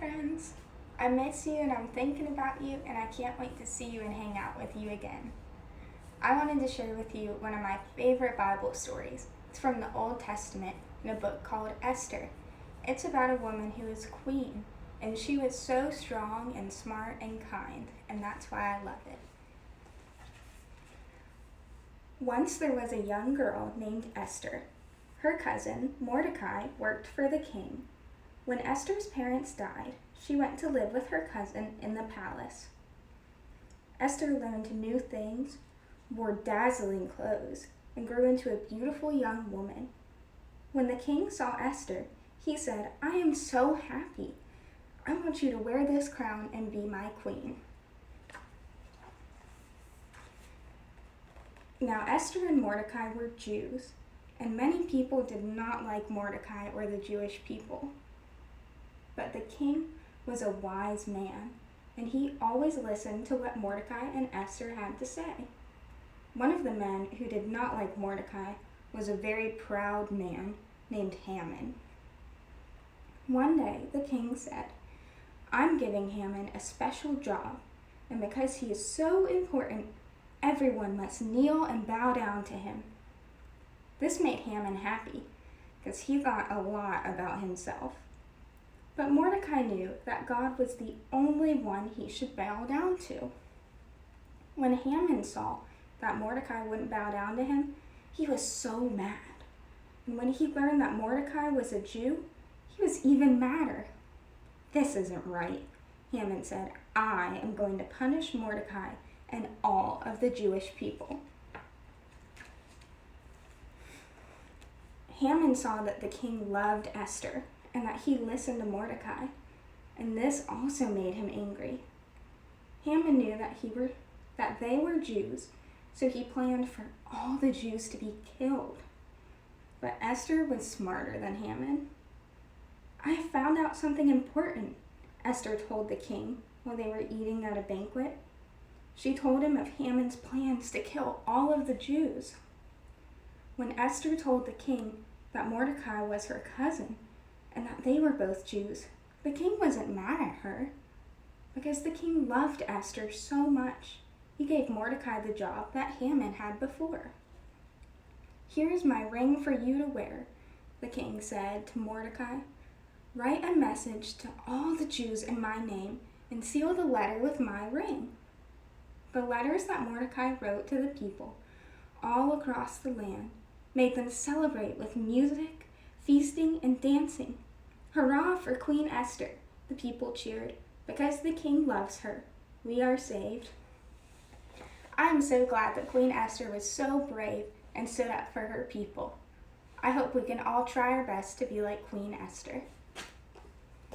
friends. I miss you and I'm thinking about you, and I can't wait to see you and hang out with you again. I wanted to share with you one of my favorite Bible stories. It's from the Old Testament in a book called Esther. It's about a woman who is queen, and she was so strong and smart and kind, and that's why I love it. Once there was a young girl named Esther. Her cousin, Mordecai, worked for the king. When Esther's parents died, she went to live with her cousin in the palace. Esther learned new things, wore dazzling clothes, and grew into a beautiful young woman. When the king saw Esther, he said, "I am so happy. I want you to wear this crown and be my queen." Now Esther and Mordecai were Jews, and many people did not like Mordecai or the Jewish people. But the king was a wise man, and he always listened to what Mordecai and Esther had to say. One of the men who did not like Mordecai was a very proud man named Haman. One day the king said, "I'm giving Haman a special job, and because he is so important, everyone must kneel and bow down to him." This made Haman happy, because he thought a lot about himself. But Mordecai knew that God was the only one he should bow down to. When Haman saw that Mordecai wouldn't bow down to him, he was so mad. And when he learned that Mordecai was a Jew, he was even madder. "This isn't right," Haman said. "I am going to punish Mordecai and all of the Jewish people." Haman saw that the king loved Esther and that he listened to Mordecai, and this also made him angry. Haman knew that they were Jews, so he planned for all the Jews to be killed. But Esther was smarter than Haman. "I have found out something important," Esther told the king while they were eating at a banquet. She told him of Haman's plans to kill all of the Jews. When Esther told the king that Mordecai was her cousin and that they were both Jews, the king wasn't mad at her. Because the king loved Esther so much, he gave Mordecai the job that Haman had before. "Here is my ring for you to wear," the king said to Mordecai. "Write a message to all the Jews in my name and seal the letter with my ring." The letters that Mordecai wrote to the people all across the land made them celebrate with music, feasting, and dancing. "Hurrah for Queen Esther," the people cheered. "Because the king loves her, we are saved." I am so glad that Queen Esther was so brave and stood up for her people. I hope we can all try our best to be like Queen Esther.